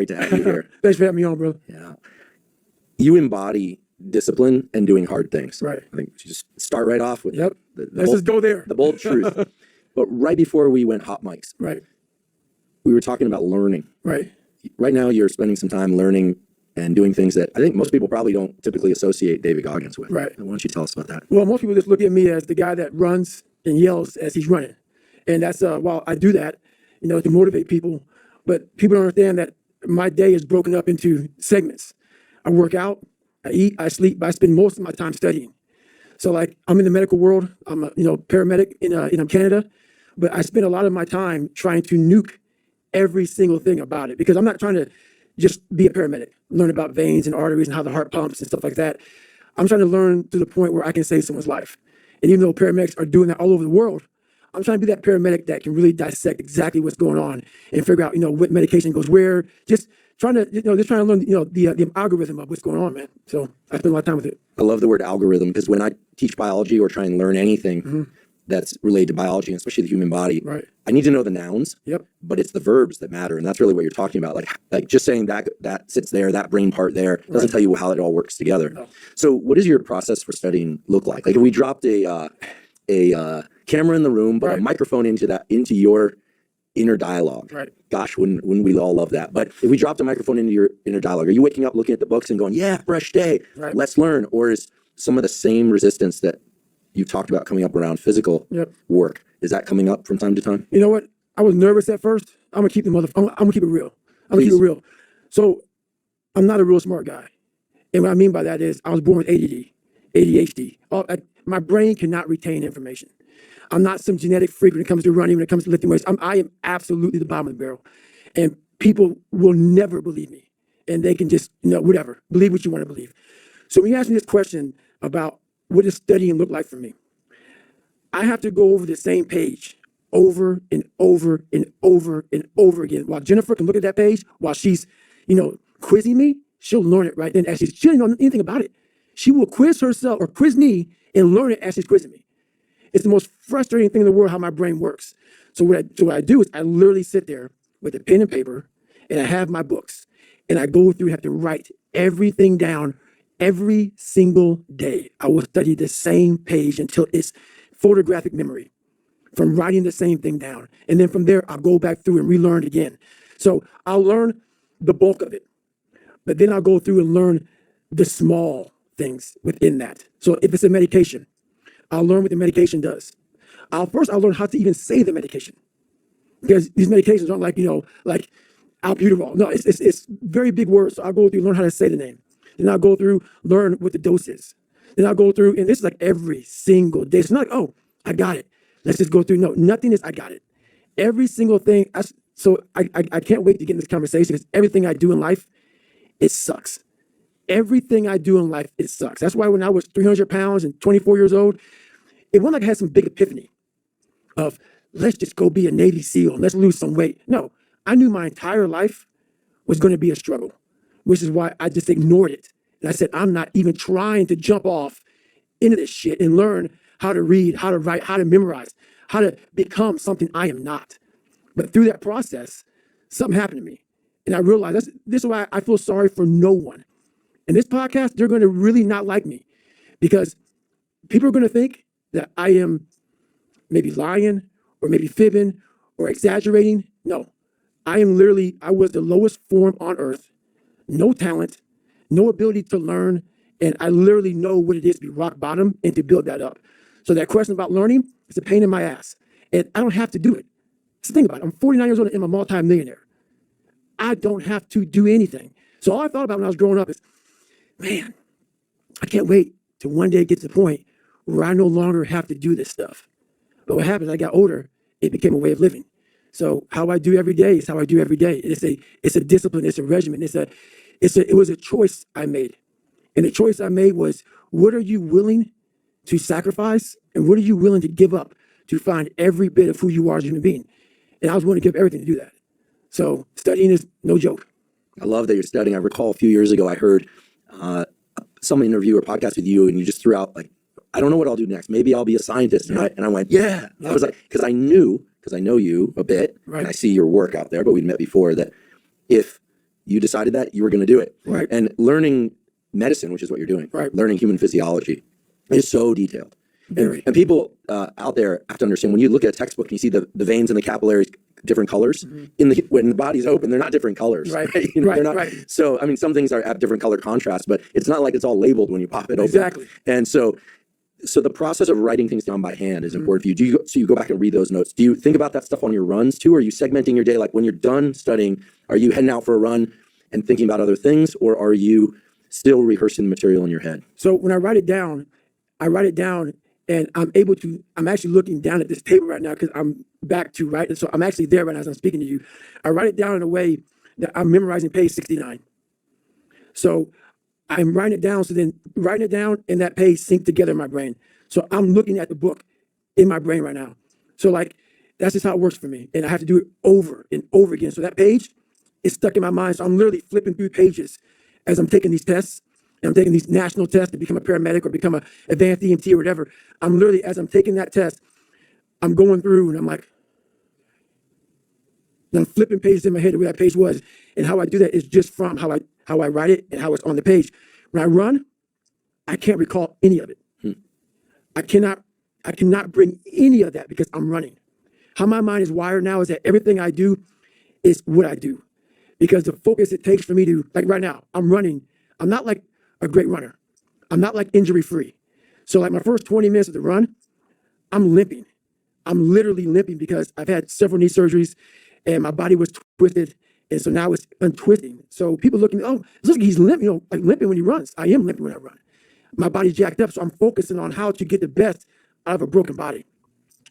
Great to have you here. Thanks for having me on, brother. Yeah. You embody discipline and doing hard things. Right. I think you just start right off with Yep. the Let's bold, just go there. the bold truth. But right before we went hot mics, Right. we were talking about learning. Right. Right now, you're spending some time learning and doing things that I think most people probably don't typically associate David Goggins with. Right. Why don't you tell us about that? Well, most people just look at me as the guy that runs and yells as he's running. And that's, while I do that, to motivate people, but people don't understand that my day is broken up into segments. I work out, I eat, I sleep, but I spend most of my time studying. So like I'm in the medical world, I'm a paramedic in Canada, but I spend a lot of my time trying to nuke every single thing about it because I'm not trying to just be a paramedic, learn about veins and arteries and how the heart pumps and stuff like that. I'm trying to learn to the point where I can save someone's life. And even though paramedics are doing that all over the world, I'm trying to be that paramedic that can really dissect exactly what's going on and figure out, what medication goes where. Just trying to learn, the algorithm of what's going on, man. So I spend a lot of time with it. I love the word algorithm because when I teach biology or try and learn anything that's related to biology, and especially the human body, Right. I need to know the nouns. Yep. But it's the verbs that matter, and that's really what you're talking about. Like just saying that sits there, that brain part there doesn't Right. tell you how it all works together. No. So, what does your process for studying look like? Like if we dropped a camera in the room, but Right. a microphone into your inner dialogue. Right. Gosh, wouldn't we all love that? But if we dropped a microphone into your inner dialogue, are you waking up looking at the books and going, "Yeah, fresh day, Right. let's learn," or is some of the same resistance that you've talked about coming up around physical Yep. work, is that coming up from time to time? You know what? I was nervous at first. I'm gonna keep I'm gonna keep it real. I'm gonna keep Please. it real. So I'm not a real smart guy. And what I mean by that is I was born with ADD, ADHD. My brain cannot retain information. I'm not some genetic freak when it comes to running, when it comes to lifting weights. I am absolutely the bottom of the barrel. And people will never believe me. And they can just, whatever, believe what you want to believe. So when you ask me this question about what does studying look like for me, I have to go over the same page over and over and over and over again. While Jennifer can look at that page, while she's, quizzing me, she'll learn it right then as she doesn't know anything about it. She will quiz herself or quiz me and learn it as she's quizzing me. It's the most frustrating thing in the world how my brain works. So what I do is I literally sit there with a pen and paper and I have my books and I go through and have to write everything down every single day. I will study the same page until it's photographic memory from writing the same thing down. And then from there, I'll go back through and relearn it again. So I'll learn the bulk of it, but then I'll go through and learn the small things within that. So if it's a medication, I'll learn what the medication does. I'll learn how to even say the medication because these medications aren't like albuterol. No, it's very big words. So I'll go through, learn how to say the name. Then I'll go through, learn what the dose is. Then I'll go through, and this is like every single day. It's not like, oh, I got it. Let's just go through. No, nothing is I got it. Every single thing. I can't wait to get in this conversation because everything I do in life, it sucks. Everything I do in life, it sucks. That's why when I was 300 pounds and 24 years old, it wasn't like I had some big epiphany of let's just go be a Navy SEAL and let's lose some weight. No, I knew my entire life was going to be a struggle, which is why I just ignored it. And I said, I'm not even trying to jump off into this shit and learn how to read, how to write, how to memorize, how to become something I am not. But through that process, something happened to me. And I realized this is why I feel sorry for no one. In this podcast, they're going to really not like me because people are going to think that I am maybe lying or maybe fibbing or exaggerating. No, I was the lowest form on earth, no talent, no ability to learn. And I literally know what it is to be rock bottom and to build that up. So that question about learning is a pain in my ass. And I don't have to do it. So think about it. I'm 49 years old and I'm a multi-millionaire. I don't have to do anything. So all I thought about when I was growing up is, man, I can't wait to one day get to the point where I no longer have to do this stuff. But what happened, I got older, it became a way of living. So how I do every day is how I do every day. It's a discipline, it's a regimen, it was a choice I made. And the choice I made was, what are you willing to sacrifice and what are you willing to give up to find every bit of who you are as a human being? And I was willing to give everything to do that. So studying is no joke. I love that you're studying. I recall a few years ago, I heard some interview or podcast with you, and you just threw out like, I don't know what I'll do next. Maybe I'll be a scientist. And I went, yeah. I was like, because I know you a bit, Right. and I see your work out there, but we'd met before, that if You decided that you were going to do it. Right. And learning medicine, which is what you're doing, Right. learning human physiology, is so detailed. Very. And people out there have to understand, when you look at a textbook and you see the veins and the capillaries different colors, when the body's open, they're not different colors. Right. You know, Right, they're not, right. So, I mean, some things have different color contrast, but it's not like it's all labeled when you pop it open. Exactly. And so the process of writing things down by hand is important for you. So you go back and read those notes. Do you think about that stuff on your runs too? Or are you segmenting your day? Like when you're done studying, are you heading out for a run and thinking about other things, or are you still rehearsing the material in your head? So when I write it down and I'm actually looking down at this table right now because I'm back to writing. So I'm actually there right now as I'm speaking to you. I write it down in a way that I'm memorizing page 69. So I'm writing it down. So then writing it down and that page sync together in my brain. So I'm looking at the book in my brain right now. So like, that's just how it works for me. And I have to do it over and over again. So that page is stuck in my mind. So I'm literally flipping through pages as I'm taking these tests. And I'm taking these national tests to become a paramedic or become an advanced EMT or whatever. I'm literally, as I'm taking that test, I'm going through and I'm like, and I'm flipping pages in my head of where that page was. And how I do that is just from how I write it and how it's on the page. When I run, I can't recall any of it. I cannot bring any of that because I'm running. How my mind is wired now is that everything I do is what I do. Because the focus it takes for me to, like right now, I'm running. I'm not like a great runner. I'm not like injury free. So like my first 20 minutes of the run, I'm limping. I'm literally limping because I've had several knee surgeries and my body was twisted. And so now it's untwisting. So people look at me, oh, it looks like he's limping, like limping when he runs. I am limping when I run. My body's jacked up. So I'm focusing on how to get the best out of a broken body.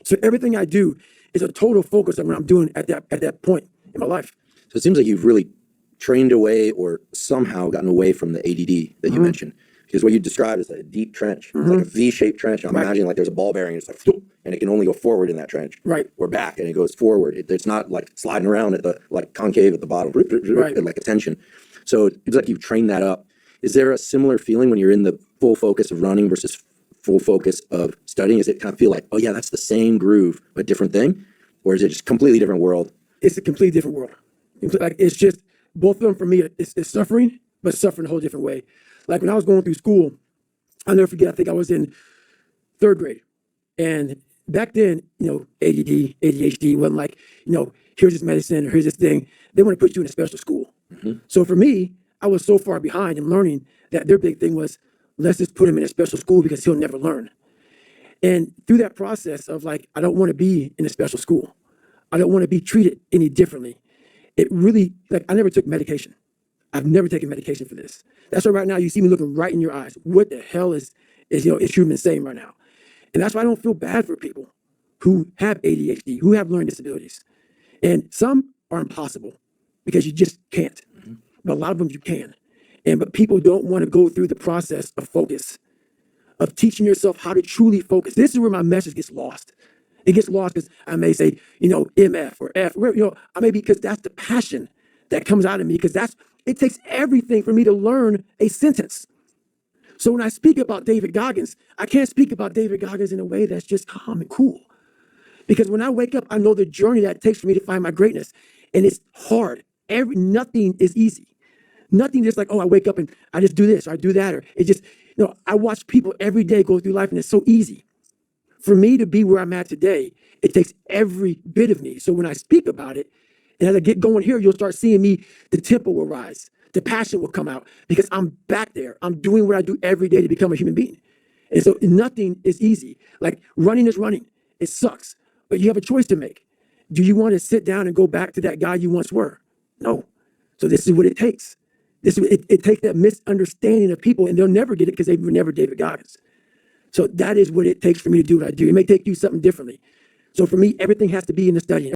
So everything I do is a total focus on what I'm doing at that point in my life. So it seems like you've really trained away or somehow gotten away from the ADD that you mentioned. Because what you described is a deep trench, it's like a V-shaped trench. I'm imagining like there's a ball bearing, it's like, and it can only go forward in that trench. Right. Or back, and it goes forward. It's not like sliding around at the, like concave at the bottom, Right. like a tension. So it's like you've trained that up. Is there a similar feeling when you're in the full focus of running versus full focus of studying? Does it kind of feel like, oh yeah, that's the same groove, but different thing? Or is it just a completely different world? It's a completely different world. Like it's just, both of them for me, it's suffering, but suffering a whole different way. Like when I was going through school, I'll never forget, I think I was in 3rd grade. And back then, ADD, ADHD wasn't like, here's this medicine or here's this thing. They want to put you in a special school. So for me, I was so far behind in learning that their big thing was, let's just put him in a special school because he'll never learn. And through that process of like, I don't want to be in a special school. I don't want to be treated any differently. It really, like, I never took medication. I've never taken medication for this. That's why right now you see me looking right in your eyes. What the hell is human saying right now? And that's why I don't feel bad for people who have ADHD, who have learning disabilities. And some are impossible because you just can't. But a lot of them you can. But people don't want to go through the process of focus, of teaching yourself how to truly focus. This is where my message gets lost. It gets lost because I may say, MF or F, I may be, because that's the passion that comes out of me, because it takes everything for me to learn a sentence. So when I speak about David Goggins, I can't speak about David Goggins in a way that's just calm and cool. Because when I wake up, I know the journey that it takes for me to find my greatness. And it's hard. Nothing is easy. Nothing just like, oh, I wake up and I just do this or I do that. Or it just, I watch people every day go through life and it's so easy. For me to be where I'm at today, it takes every bit of me. So when I speak about it, and as I get going here, you'll start seeing me, the tempo will rise, the passion will come out because I'm back there. I'm doing what I do every day to become a human being. And so nothing is easy. Like running is running. It sucks, but you have a choice to make. Do you want to sit down and go back to that guy you once were? No. So this is what it takes. It takes that misunderstanding of people, and they'll never get it because they were never David Goggins. So that is what it takes for me to do what I do. It may take you something differently. So for me, everything has to be in the study.